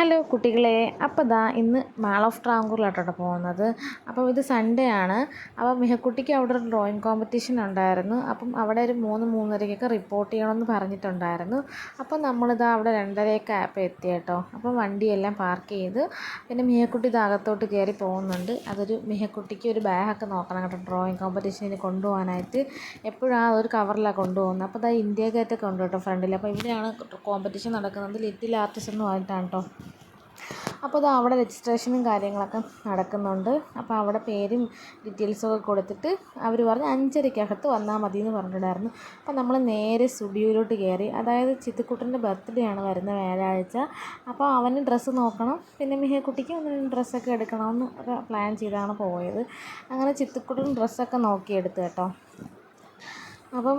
Hello കുട്ടികളെ, അപ്പോൾ ദാ ഇന്ന് മാൾ ഓഫ് ട്രാങ്കൂറിലാട്ടോ പോകുന്നത്. അപ്പോൾ ഇത് സൺഡേ ആണ്. അപ്പോൾ മിഹക്കുട്ടിക്ക് അവിടെ ഒരു ഡ്രോയിങ് കോമ്പറ്റീഷൻ ഉണ്ടായിരുന്നു. അപ്പം അവിടെ ഒരു 3-3:30 റിപ്പോർട്ട് ചെയ്യണമെന്ന് പറഞ്ഞിട്ടുണ്ടായിരുന്നു. അപ്പോൾ നമ്മളിതാ അവിടെ 2:30 ആയപ്പോൾ എത്തി കേട്ടോ. അപ്പം വണ്ടിയെല്ലാം പാർക്ക് ചെയ്ത് പിന്നെ മിഹക്കുട്ടി ഇത് അകത്തോട്ട് കയറി പോകുന്നുണ്ട്. അതൊരു മിഹക്കുട്ടിക്ക് ഒരു ബാഗൊക്കെ നോക്കണം കേട്ടോ, ഡ്രോയിങ് കോമ്പറ്റീഷന് കൊണ്ടുപോകാനായിട്ട്. എപ്പോഴും ആ ഒരു കവറിലാണ് കൊണ്ടുപോകുന്നത്. അപ്പോൾ ഇതാ ഇന്ത്യ ഗേറ്റൊക്കെ ഉണ്ട് കേട്ടോ ഫ്രണ്ടിൽ. അപ്പോൾ ഇവിടെയാണ് കോമ്പറ്റീഷൻ നടക്കുന്നത്. ലിറ്റിൽ ആർട്ടിസ്റ്റ് എന്ന് പറഞ്ഞിട്ടാണ് കേട്ടോ. അപ്പോൾ ഇത് അവിടെ രജിസ്ട്രേഷനും കാര്യങ്ങളൊക്കെ നടക്കുന്നുണ്ട്. അപ്പോൾ അവിടെ പേരും ഡീറ്റെയിൽസൊക്കെ കൊടുത്തിട്ട് അവർ പറഞ്ഞ് 5:30 വന്നാൽ മതി എന്ന് പറഞ്ഞിട്ടുണ്ടായിരുന്നു. അപ്പോൾ നമ്മൾ നേരെ സ്റ്റുഡിയോയിലോട്ട് കയറി. അതായത് ചിത്തുക്കുട്ടൻ്റെ ബർത്ത്ഡേ ആണ് വരുന്ന വ്യാഴാഴ്ച. അപ്പോൾ അവന് ഡ്രസ്സ് നോക്കണം, പിന്നെ മിഹക്കുട്ടിക്ക് ഡ്രസ്സൊക്കെ എടുക്കണമെന്ന് ഒക്കെ പ്ലാൻ ചെയ്താണ് പോയത്. അങ്ങനെ ചിത്തുക്കുട്ടൻ ഡ്രസ്സൊക്കെ നോക്കിയെടുത്ത് കേട്ടോ. അപ്പം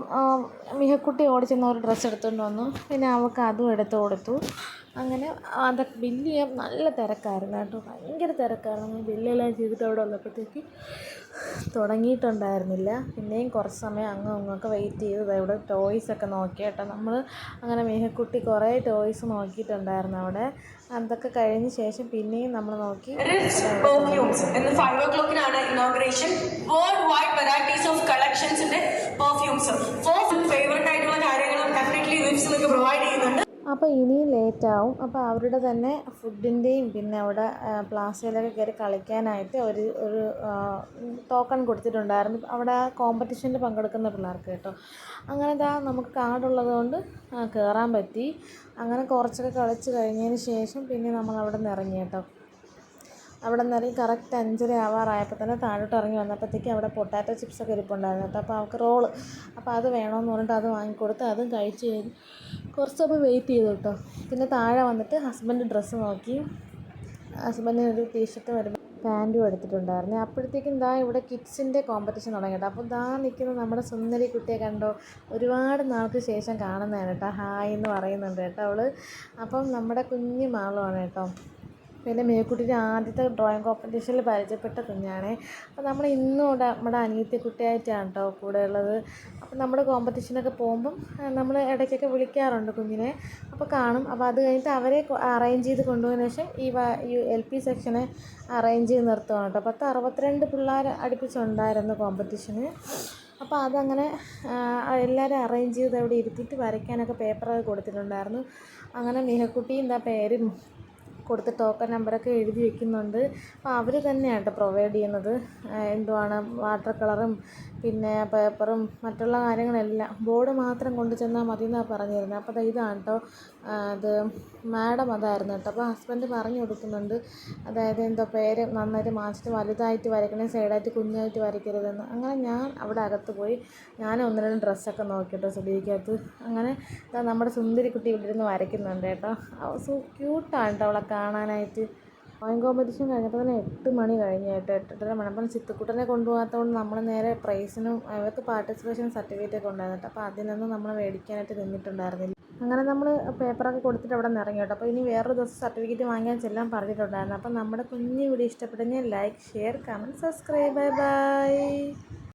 മിഹക്കുട്ടി ഓടിച്ചെന്ന് ഒരു ഡ്രസ്സ് എടുത്തുകൊണ്ട് വന്നു. പിന്നെ അവൾക്ക് അതും എടുത്ത് കൊടുത്തു. അങ്ങനെ അതൊക്കെ ബില്ല് ചെയ്യാൻ നല്ല തിരക്കായിരുന്നു കേട്ടോ, ഭയങ്കര തിരക്കായിരുന്നു. ബില്ലെല്ലാം ചെയ്തിട്ട് അവിടെ വന്നപ്പോഴത്തേക്ക് തുടങ്ങിയിട്ടുണ്ടായിരുന്നില്ല. പിന്നെയും കുറച്ച് സമയം അങ്ങൊക്കെ വെയിറ്റ് ചെയ്ത് ഇവിടെ ടോയ്സൊക്കെ നോക്കി കേട്ടോ. നമ്മൾ അങ്ങനെ മിഹക്കുട്ടി കുറേ ടോയ്സ് നോക്കിയിട്ടുണ്ടായിരുന്നു അവിടെ. അതൊക്കെ കഴിഞ്ഞ ശേഷം പിന്നെയും നമ്മൾ നോക്കി. ഇന്ന് 5 o'clock inauguration. World wide varieties of കളക്ഷൻസിന്റെ പെർഫ്യൂംസ്, 4 ഫേവറേറ്റ് ആയിട്ടുള്ള കാര്യങ്ങളും ഡെഫിനറ്റ്ലി വിപ്സ് നിങ്ങൾക്ക് പ്രൊവൈഡ് ചെയ്യുന്നുണ്ട്. അപ്പോൾ ഇനിയും ലേറ്റാവും. അപ്പോൾ അവരുടെ തന്നെ ഫുഡിൻ്റെയും പിന്നെ അവിടെ പ്ലാസയിലൊക്കെ കയറി കളിക്കാനായിട്ട് ഒരു ടോക്കൺ കൊടുത്തിട്ടുണ്ടായിരുന്നു അവിടെ കോമ്പറ്റീഷനിൽ പങ്കെടുക്കുന്ന പിള്ളേർക്ക് കേട്ടോ. അങ്ങനെ ഇതാ നമുക്ക് കാർഡുള്ളത് കൊണ്ട് കയറാൻ പറ്റി. അങ്ങനെ കുറച്ചൊക്കെ കളിച്ച് കഴിഞ്ഞതിന് ശേഷം പിന്നെ നമ്മൾ അവിടെ നിന്ന് ഇറങ്ങി കേട്ടോ. അവിടെ നിന്ന് ഇറങ്ങി കറക്റ്റ് 5:30 ആവാറായപ്പോൾ തന്നെ താഴോട്ട് ഇറങ്ങി വന്നപ്പോഴത്തേക്ക് അവിടെ പൊട്ടാറ്റോ ചിപ്സൊക്കെ ഇരിപ്പുണ്ടായിരുന്നു കേട്ടോ. അപ്പോൾ അവൾക്ക് റോള്, അപ്പോൾ അത് വേണമെന്ന് പറഞ്ഞിട്ട് അത് വാങ്ങിക്കൊടുത്ത് അതും കഴിച്ച് കഴിഞ്ഞ് കുറച്ച് സമയം വെയിറ്റ് ചെയ്തു കേട്ടോ. പിന്നെ താഴെ വന്നിട്ട് ഹസ്ബൻഡ് ഡ്രസ്സ് നോക്കി. ഹസ്ബൻഡിനൊരു ടീഷർട്ടും ഒരു പാൻറ്റും എടുത്തിട്ടുണ്ടായിരുന്നു. അപ്പോഴത്തേക്കും ദാ ഇവിടെ കിഡ്സിൻ്റെ കോമ്പറ്റീഷൻ തുടങ്ങി കേട്ടോ. അപ്പോൾ ദാ നിൽക്കുന്ന നമ്മുടെ സുന്ദരി കുട്ടിയെ കണ്ടോ, ഒരുപാട് നാൾക്ക് ശേഷം കാണുന്നതാണ് കേട്ടോ. ഹായ് എന്ന് പറയുന്നുണ്ട് കേട്ടോ അവൾ. അപ്പം നമ്മുടെ കുഞ്ഞു മാളുമാണ് കേട്ടോ. പിന്നെ മിഹക്കുട്ടിയുടെ ആദ്യത്തെ ഡ്രോയിങ് കോമ്പറ്റീഷനിൽ പരിചയപ്പെട്ട കുഞ്ഞാണേ. അപ്പോൾ നമ്മൾ ഇന്നും ഇവിടെ നമ്മുടെ അനിയത്തി കുട്ടിയായിട്ടാണ് കേട്ടോ കൂടെ ഉള്ളത്. അപ്പോൾ നമ്മുടെ കോമ്പറ്റീഷനൊക്കെ പോകുമ്പം നമ്മൾ ഇടയ്ക്കൊക്കെ വിളിക്കാറുണ്ട് കുഞ്ഞിനെ, അപ്പോൾ കാണും. അപ്പോൾ അത് കഴിഞ്ഞിട്ട് അവരെ അറേഞ്ച് ചെയ്ത് കൊണ്ടുപോയതിന് ശേഷം ഈ LP സെക്ഷനെ അറേഞ്ച് ചെയ്ത് നിർത്തുകയാണ് കേട്ടോ. 62 പിള്ളേർ അടുപ്പിച്ചുണ്ടായിരുന്നു കോമ്പറ്റീഷന്. അപ്പോൾ അതങ്ങനെ എല്ലാവരും അറേഞ്ച് ചെയ്ത് അവിടെ ഇരുത്തിയിട്ട് വരയ്ക്കാനൊക്കെ പേപ്പറൊക്കെ കൊടുത്തിട്ടുണ്ടായിരുന്നു. അങ്ങനെ മിഹക്കുട്ടി എന്താ പേരും കൊടുത്ത് ടോക്കൺ നമ്പറൊക്കെ എഴുതി വെക്കുന്നുണ്ട്. അപ്പോൾ അവർ തന്നെയാണ് കേട്ടോ പ്രൊവൈഡ് ചെയ്യുന്നത്. എന്തുവാണ് വാട്ടർ കളറും പിന്നെ പേപ്പറും മറ്റുള്ള കാര്യങ്ങളെല്ലാം. ബോർഡ് മാത്രം കൊണ്ടു ചെന്നാൽ മതി എന്നാണ് പറഞ്ഞിരുന്നത്. അപ്പോൾ ഇതാണ് കേട്ടോ അത് മാഡം അതായിരുന്നു കേട്ടോ. അപ്പോൾ ഹസ്ബൻഡ് പറഞ്ഞു കൊടുക്കുന്നുണ്ട്, അതായത് എന്തോ പേര് നന്നായിട്ട് മാച്ചിട്ട് വലുതായിട്ട് വരയ്ക്കണേ, സൈഡായിട്ട് കുഞ്ഞായിട്ട് വരയ്ക്കരുതെന്ന്. അങ്ങനെ ഞാൻ അവിടെ അകത്ത് പോയി ഞാൻ 1-2 ഡ്രസ്സൊക്കെ നോക്കിയിട്ടോ സ്റ്റുഡിയോയ്ക്കകത്ത്. അങ്ങനെ നമ്മുടെ സുന്ദരി കുട്ടി ഇവിടെ ഇരുന്ന് വരയ്ക്കുന്നുണ്ട് കേട്ടോ. സോ ക്യൂട്ടാണ് കേട്ടോ അവളെ കാണാനായിട്ട്. ഡ്രോയിങ് കോമ്പറ്റീഷൻ കഴിഞ്ഞപ്പോൾ തന്നെ 8 മണി കഴിഞ്ഞു കേട്ടോ. 8:30 മണി. അപ്പം ചിത്തുക്കുട്ടനെ കൊണ്ടുപോകാത്തതുകൊണ്ട് നമ്മൾ നേരെ പ്രൈസിനും അവർക്ക് പാർട്ടിസിപ്പേഷൻ സർട്ടിഫിക്കറ്റൊക്കെ ഉണ്ടായിരുന്നു. അപ്പോൾ അതിനൊന്നും നമ്മൾ മേടിക്കാനായിട്ട് നിന്നിട്ടുണ്ടായിരുന്നില്ല. അങ്ങനെ നമ്മൾ പേപ്പറൊക്കെ കൊടുത്തിട്ട് അവിടെ നിന്ന് ഇറങ്ങി കേട്ടോ. അപ്പോൾ ഇനി വേറൊരു ദിവസം സർട്ടിഫിക്കറ്റ് വാങ്ങിയാൻ ചെല്ലാൻ പറഞ്ഞിട്ടുണ്ടായിരുന്നു. അപ്പം നമ്മുടെ കുഞ്ഞു വീഡിയോ ഇഷ്ടപ്പെട്ടെങ്കിൽ like, share, comment, subscribe. Bye bye.